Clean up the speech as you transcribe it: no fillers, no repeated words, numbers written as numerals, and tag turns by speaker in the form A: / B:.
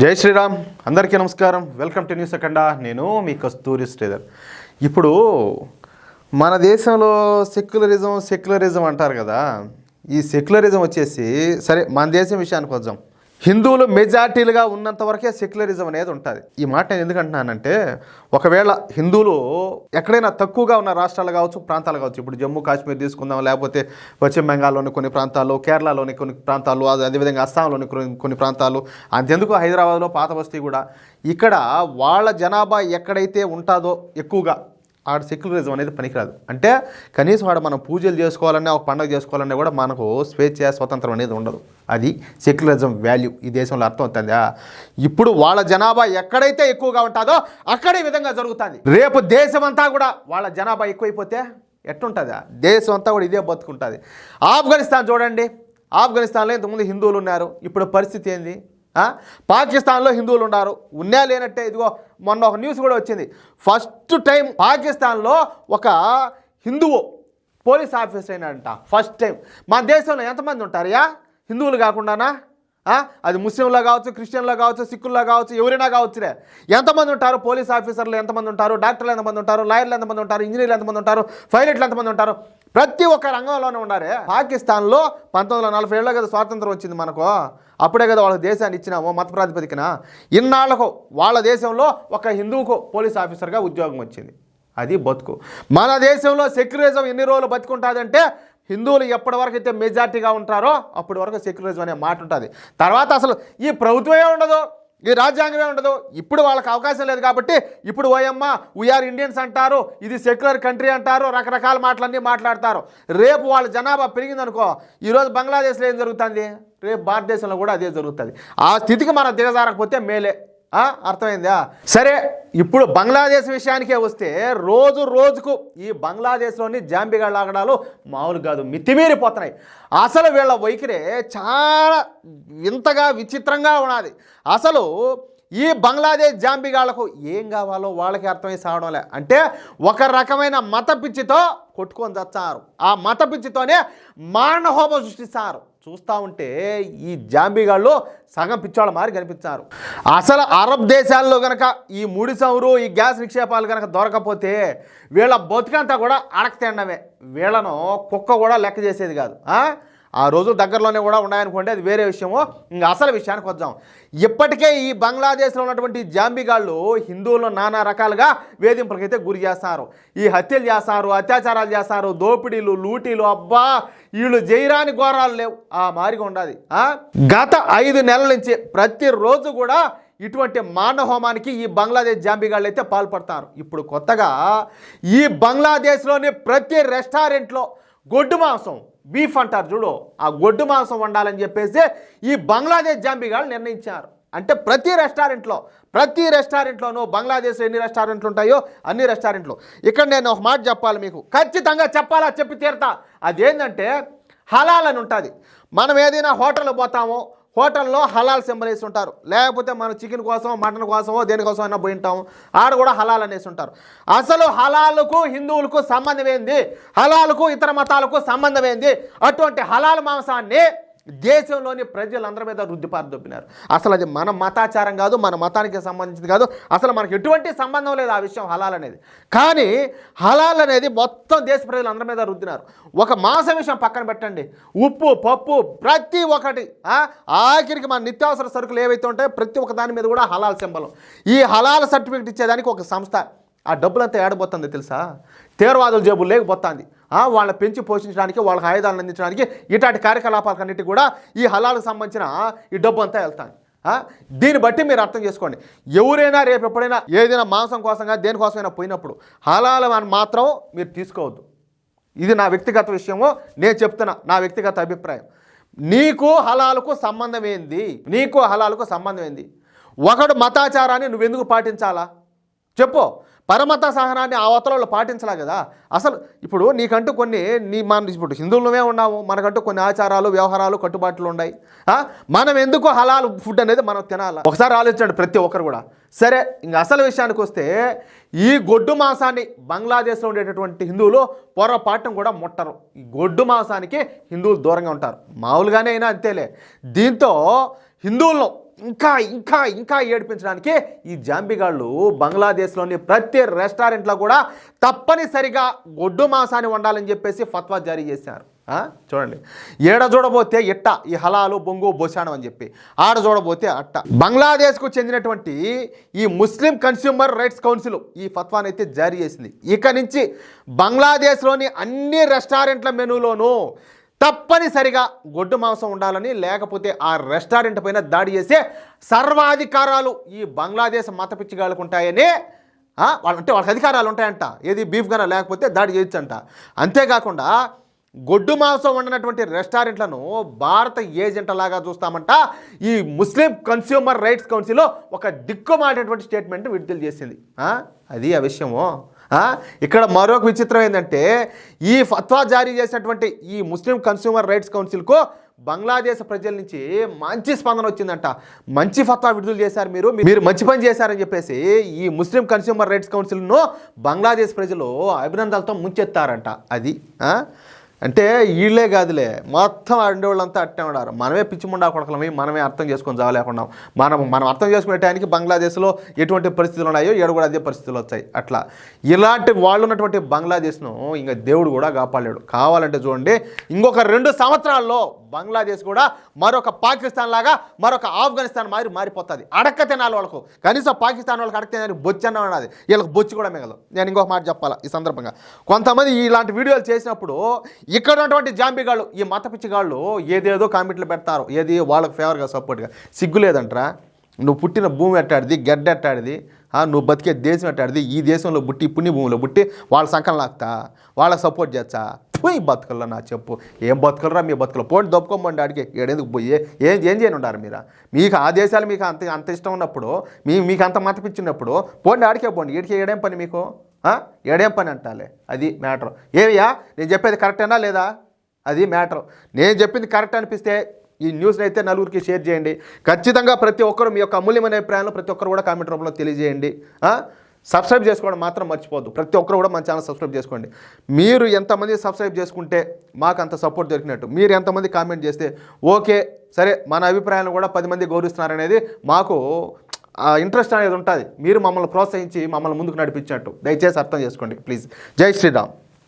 A: జై శ్రీరామ్. అందరికీ నమస్కారం. వెల్కమ్ టు న్యూస్ అఖండ. నేను మీ కస్తూరి శ్రీధర్. ఇప్పుడు మన దేశంలో సెక్యులరిజం అంటారు కదా. ఈ సెక్యులరిజం వచ్చేసి సరే మన దేశం విషయానికి వద్దాం. హిందువులు మెజార్టీలుగా ఉన్నంత వరకే సెక్యులరిజం అనేది ఉంటుంది. ఈ మాట నేను ఎందుకు అంటున్నానంటే, ఒకవేళ హిందువులు ఎక్కడైనా తక్కువగా ఉన్న రాష్ట్రాలు కావచ్చు, ప్రాంతాలు కావచ్చు, ఇప్పుడు జమ్మూ కాశ్మీర్ తీసుకుందాం, లేకపోతే పశ్చిమ బెంగాల్లోని కొన్ని ప్రాంతాలు, కేరళలోని కొన్ని ప్రాంతాలు, అదేవిధంగా అస్సాంలోని కొన్ని ప్రాంతాలు, అంతెందుకు హైదరాబాద్లో పాత బస్తీ కూడా, ఇక్కడ వాళ్ళ జనాభా ఎక్కడైతే ఉంటుందో ఎక్కువగా ఆడ సెక్యులరిజం అనేది పనికిరాదు. అంటే కనీసం ఆడ మనం పూజలు చేసుకోవాలన్నా, ఒక పండుగ చేసుకోవాలన్నా కూడా మనకు స్వేచ్ఛ, స్వతంత్రం అనేది ఉండదు. అది సెక్యులరిజం వాల్యూ ఈ దేశంలో అర్థం అవుతుందా. ఇప్పుడు వాళ్ళ జనాభా ఎక్కడైతే ఎక్కువగా ఉంటుందో అక్కడే విధంగా జరుగుతుంది. రేపు దేశమంతా కూడా వాళ్ళ జనాభా ఎక్కువైపోతే ఎట్టుంటుంది? దేశం అంతా కూడా ఇదే బతుకుంటుంది. ఆఫ్ఘనిస్తాన్ చూడండి. ఆఫ్ఘనిస్తాన్లో ఇంతకుముందు హిందువులు ఉన్నారు, ఇప్పుడు పరిస్థితి ఏంది? పాకిస్తాన్లో హిందువులు ఉన్నారు, ఉన్నా లేనట్టే. ఇదిగో మొన్న ఒక న్యూస్ కూడా వచ్చింది. ఫస్ట్ టైం పాకిస్తాన్లో ఒక హిందువు పోలీస్ ఆఫీసర్ అయినాడంట. First time. మన దేశంలో ఎంతమంది ఉంటారయ్యా హిందువులు కాకుండానా? అది ముస్లింలో కావచ్చు, క్రిస్టియన్లో కావచ్చు, సిక్కుల్లో కావచ్చు, ఎవరైనా కావచ్చులే. ఎంతమంది ఉంటారు? పోలీస్ ఆఫీసర్లు ఎంతమంది ఉంటారు? డాక్టర్లు ఎంతమంది ఉంటారు? లాయర్లు ఎంతమంది ఉంటారు? ఇంజనీర్లు ఎంతమంది ఉంటారు? పైలట్లు ఎంతమంది ఉంటారు? ప్రతి ఒక్క రంగంలోనే ఉన్నారే. పాకిస్తాన్లో 1947లో కదా స్వాతంత్రం వచ్చింది మనకు. అప్పుడే కదా వాళ్ళ దేశాన్ని ఇచ్చినాము మత ప్రాతిపదికన. ఇన్నాళ్లకు వాళ్ళ దేశంలో ఒక హిందువుకు పోలీస్ ఆఫీసర్గా ఉద్యోగం వచ్చింది. అది బతుకు. మన దేశంలో సెక్యులరిజం ఎన్ని రోజులు బతుకుంటుందంటే, హిందువులు ఎప్పటి వరకు అయితే మెజార్టీగా ఉంటారో అప్పటి వరకు సెక్యులరిజం అనే మాట ఉంటుంది. తర్వాత అసలు ఈ ప్రభుత్వమే ఉండదు, ఈ రాజ్యాంగమే ఉండదు. ఇప్పుడు వాళ్ళకి అవకాశం లేదు కాబట్టి ఇప్పుడు ఓయమ్మ వీఆర్ ఇండియన్స్ అంటారు, ఇది సెక్యులర్ కంట్రీ అంటారు, రకరకాల మాటలన్నీ మాట్లాడతారు. రేపు వాళ్ళ జనాభా పెరిగిందనుకో, ఈరోజు బంగ్లాదేశ్లో ఏం జరుగుతుంది, రేపు భారతదేశంలో కూడా అదే జరుగుతుంది. ఆ స్థితికి మనం దిగజారకపోతే మేలే. అర్థమైందా? సరే, ఇప్పుడు బంగ్లాదేశ్ విషయానికే వస్తే రోజు రోజుకు ఈ బంగ్లాదేశ్లోని జాంబిగాళ్ళ ఆగడాలు మామూలు కాదు, మితిమీరిపోతున్నాయి. అసలు వీళ్ళ వైఖరే చాలా వింతగా విచిత్రంగా ఉన్నది. అసలు ఈ బంగ్లాదేశ్ జాంబిగాళ్లకు ఏం కావాలో వాళ్ళకి అర్థమై సావడంలే. అంటే ఒక రకమైన మత పిచ్చితో కొట్టుకొని చచ్చారు. ఆ మత పిచ్చితోనే మారణహోమం సృష్టిస్తారు. చూస్తూ ఉంటే ఈ జాంబిగాళ్ళు సగం పిచ్చోళ్ళ మారి కనిపించారు. అసలు అరబ్ దేశాల్లో కనుక ఈ ముడి చమురు, ఈ గ్యాస్ నిక్షేపాలు కనుక దొరకపోతే వీళ్ళ బతుకంతా కూడా అడకతిండమే. వీళ్ళను కుక్క కూడా లెక్క చేసేది కాదు. ఆ రోజులు దగ్గరలోనే కూడా ఉన్నాయనుకోండి, అది వేరే విషయము. ఇంకా అసలు విషయానికి వద్దాం. ఇప్పటికే ఈ బంగ్లాదేశ్లో ఉన్నటువంటి జాంబిగాళ్ళు హిందువులను నానా రకాలుగా వేధింపులకైతే గురి చేస్తారు. ఈ హత్యలు చేస్తారు, అత్యాచారాలు చేస్తారు, దోపిడీలు, లూటీలు. అబ్బా, వీళ్ళు జైరాని ఘోరాలు లేవు, ఆ మారిగా ఉండాలి. గత 5 నెలల నుంచి ప్రతిరోజు కూడా ఇటువంటి మానహోమానికి ఈ బంగ్లాదేశ్ జాంబిగాళ్ళు అయితే పాల్పడతారు. ఇప్పుడు కొత్తగా ఈ బంగ్లాదేశ్లోని ప్రతి రెస్టారెంట్లో గొడ్డు మాంసం, బీఫ్ అంటారు చూడు, ఆ గొడ్డు మాంసం వండాలని చెప్పేసి ఈ బంగ్లాదేశ్ జాంబిగాళ్ళు నిర్ణయించారు. అంటే ప్రతి రెస్టారెంట్లోనూ బంగ్లాదేశ్లో ఎన్ని రెస్టారెంట్లు ఉంటాయో అన్ని రెస్టారెంట్లు. ఇక్కడ నేను ఒక మాట చెప్పాలి మీకు, ఖచ్చితంగా చెప్పాలా, చెప్పి తీరుతా. అదేంటంటే హలాల్ అని ఉంటుంది. మనం ఏదైనా హోటల్కి పోతామో, హోటల్లో హలాల్ సింబల్ వేసి ఉంటారు. లేకపోతే మనం చికెన్ కోసం, మటన్ కోసమో దేనికోసం అయినా పోయి ఉంటాము, ఆడ కూడా హలాల్ అనేసి ఉంటారు. అసలు హలాలుకు హిందువులకు సంబంధం ఏంది? హలాలుకు ఇతర మతాలకు సంబంధం ఏంది? అటువంటి హలాల్ మాంసాన్ని దేశంలోని ప్రజలందరి మీద రుద్దిపారదొప్పినారు. అసలు అది మన మతాచారం కాదు, మన మతానికి సంబంధించింది కాదు, అసలు మనకు ఎటువంటి సంబంధం లేదు ఆ విషయం హలాల్ అనేది. కానీ హలాల్ అనేది మొత్తం దేశ ప్రజలందరి మీద రుద్దినారు. ఒక మాంసం విషయం పక్కన పెట్టండి, ఉప్పు, పప్పు, ప్రతి ఒక్కటి, ఆఖరికి మన నిత్యావసర సరుకులు ఏవైతే ఉంటాయో ప్రతి ఒక్క దాని మీద కూడా హలాల్ సింబల్. ఈ హలాల్ సర్టిఫికేట్ ఇచ్చేదానికి ఒక సంస్థ. ఆ డబ్బులంతా ఏడబోతుంది తెలుసా? తీవ్రవాదుల జేబులు లేకపోతుంది. వాళ్ళని పెంచి పోషించడానికి, వాళ్ళకి ఆయుధాలను అందించడానికి, ఇట్లాంటి కార్యకలాపాలన్నిటి కూడా ఈ హలాల్కి సంబంధించిన ఈ డబ్బు అంతా వెళ్తాను. దీన్ని బట్టి మీరు అర్థం చేసుకోండి. ఎవరైనా రేపు ఎప్పుడైనా ఏదైనా మాంసం కోసంగా దేనికోసమైనా పోయినప్పుడు హలాల్ అని మాత్రం మీరు తీసుకోవద్దు. ఇది నా వ్యక్తిగత విషయము, నేను చెప్తున్నా, నా వ్యక్తిగత అభిప్రాయం. నీకు హలాల్కు సంబంధం ఏంది? ఒకడు మతాచారాన్ని నువ్వెందుకు పాటించాలా చెప్పు? పరమత సహనాన్ని ఆ అవతలలో పాటించలే కదా. అసలు ఇప్పుడు నీకంటూ కొన్ని ఇప్పుడు హిందువులమే ఉన్నాము, మనకంటూ కొన్ని ఆచారాలు, వ్యవహారాలు, కట్టుబాట్లు ఉన్నాయి. మనం ఎందుకు హలాల్ ఫుడ్ అనేది మనం తినాలా? ఒకసారి ఆలోచించండి ప్రతి ఒక్కరు కూడా. సరే, ఇంకా అసలు విషయానికి వస్తే ఈ గొడ్డు మాంసాన్ని బంగ్లాదేశ్లో ఉండేటటువంటి హిందువులు పొరపాటును కూడా ముట్టరు. ఈ గొడ్డు మాంసానికి హిందువులు దూరంగా ఉంటారు, మామూలుగానే అయినా అంతేలే. దీంతో హిందువులను ఇంకా ఇంకా ఇంకా ఏడిపించడానికి ఈ జాంబిగాళ్ళు బంగ్లాదేశ్లోని ప్రతి రెస్టారెంట్లో కూడా తప్పనిసరిగా గొడ్డు మాంసాన్ని వండాలని చెప్పేసి ఫత్వా జారీ చేశారు. చూడండి, ఏడ చూడబోతే ఇట్ట ఈ హలాలు బొంగు బొసానం అని చెప్పి, ఆడ చూడబోతే అట్ట. బంగ్లాదేశ్కు చెందినటువంటి ఈ ముస్లిం కన్స్యూమర్ రైట్స్ కౌన్సిల్ ఈ ఫత్వాని అయితే జారీ చేసింది. ఇక నుంచి బంగ్లాదేశ్లోని అన్ని రెస్టారెంట్ల మెనూలోనూ తప్పనిసరిగా గొడ్డు మాంసం ఉండాలని, లేకపోతే ఆ రెస్టారెంట్ పైన దాడి చేసే సర్వాధికారాలు ఈ బంగ్లాదేశ్ మత పిచ్చిగాళ్ళకు ఉంటాయని, అంటే వాళ్ళకి అధికారాలు ఉంటాయంట. ఏది బీఫ్ గానా లేకపోతే దాడి చేయొచ్చంట. అంతేకాకుండా గొడ్డు మాంసం వండినటువంటి రెస్టారెంట్లను భారత ఏజెంట్ లాగా చూస్తామంట. ఈ ముస్లిం కన్స్యూమర్ రైట్స్ కౌన్సిల్ ఒక దిక్కుమాలినటువంటి స్టేట్మెంట్ విడుదల చేసింది. అది ఆ విషయము. ఇక్కడ మరొక విచిత్రం ఏంటంటే, ఈ ఫత్వా జారీ చేసినటువంటి ఈ ముస్లిం కన్స్యూమర్ రైట్స్ కౌన్సిల్కు బంగ్లాదేశ్ ప్రజల నుంచి మంచి స్పందన వచ్చిందంట. మంచి ఫత్వా విడుదల చేశారు, మీరు మంచి పని చేశారని చెప్పేసి ఈ ముస్లిం కన్స్యూమర్ రైట్స్ కౌన్సిల్ను బంగ్లాదేశ్ ప్రజలు అభినందనలతో ముంచెత్తారంట. అది అంటే వీళ్ళే కాదులే, మొత్తం వాళ్ళంతా అట్టే ఉన్నారు. మనమే పిచ్చిముండా కొడకలమే, మనమే అర్థం చేసుకొని చావలేకుండా మనం అర్థం చేసుకునే టైంకి బంగ్లాదేశ్లో ఎటువంటి పరిస్థితులు ఉన్నాయో ఏడు కూడా అదే పరిస్థితులు వచ్చాయి. అట్లా ఇలాంటి వాళ్ళు ఉన్నటువంటి బంగ్లాదేశ్ను ఇంకా దేవుడు కూడా కాపాడాడు. కావాలంటే చూడండి, ఇంకొక 2 సంవత్సరాల్లో బంగ్లాదేశ్ కూడా మరొక పాకిస్తాన్ లాగా, మరొక ఆఫ్ఘనిస్తాన్ మారిపోతుంది. అడక్క తినాలి వాళ్ళకు. కనీసం పాకిస్తాన్ వాళ్ళకి అడక్క తినాలి, బొచ్చు అన్న ఉన్నది, వీళ్ళకి బొచ్చు కూడా మిగలదు. నేను ఇంకొక మాట చెప్పాలా ఈ సందర్భంగా, కొంతమంది ఇలాంటి వీడియోలు చేసినప్పుడు ఇక్కడ ఉన్నటువంటి జాంబిగాళ్ళు, ఈ మత పిచ్చిగాళ్ళు ఏదేదో కామెంట్లు పెడతారు, ఏది వాళ్ళకి ఫేవర్గా సపోర్ట్గా. సిగ్గు లేదంటరా, నువ్వు పుట్టిన భూమి ఎట్టాడిది, గడ్డ ఎట్టాడిది, నువ్వు బతికే దేశం ఎట్టాడిది, ఈ దేశంలో పుట్టి పుణ్య భూమిలో పుట్టి వాళ్ళ సంకలం లాక్తా, వాళ్ళకి సపోర్ట్ చేస్తా. పోయి బతుకల్లో నా చెప్పు, ఏం బతుకలరా మీ బతుకలు, పోటీ దొప్పుకోమండి ఆడికి ఏడేందుకు పోయి ఏం చేయని ఉండారు మీరు. మీకు ఆ దేశాలు మీకు అంత ఇష్టం ఉన్నప్పుడు, మీకు అంత మత పిచ్చినప్పుడు పోండి ఆడికే పోండి. ఈడికి ఏడేం పని మీకు, ఏడేం పని అంటాలే. అది మ్యాటర్. ఏమయ్యా నేను చెప్పేది కరెక్టేనా లేదా, అది మ్యాటర్. నేను చెప్పింది కరెక్ట్ అనిపిస్తే ఈ న్యూస్ని అయితే నలుగురికి షేర్ చేయండి. ఖచ్చితంగా ప్రతి ఒక్కరు మీ యొక్క అమూల్యమైన అభిప్రాయాలను ప్రతి ఒక్కరు కూడా కామెంట్ రూపంలో తెలియజేయండి. సబ్స్క్రైబ్ చేసుకోవడం మాత్రం మర్చిపోద్దు. ప్రతి ఒక్కరు కూడా మన ఛానల్ సబ్స్క్రైబ్ చేసుకోండి. మీరు ఎంతమంది సబ్స్క్రైబ్ చేసుకుంటే మాకు అంత సపోర్ట్ దొరికినట్టు. మీరు ఎంతమంది కామెంట్ చేస్తే ఓకే సరే మన అభిప్రాయాలను కూడా 10 మంది గౌరవిస్తున్నారనేది మాకు ఇంట్రెస్ట్ అనేది ఉంటుంది. మీరు మమ్మల్ని ప్రోత్సహించి మమ్మల్ని ముందుకు నడిపించినట్టు. దయచేసి అర్థం చేసుకోండి ప్లీజ్. జై శ్రీరామ్.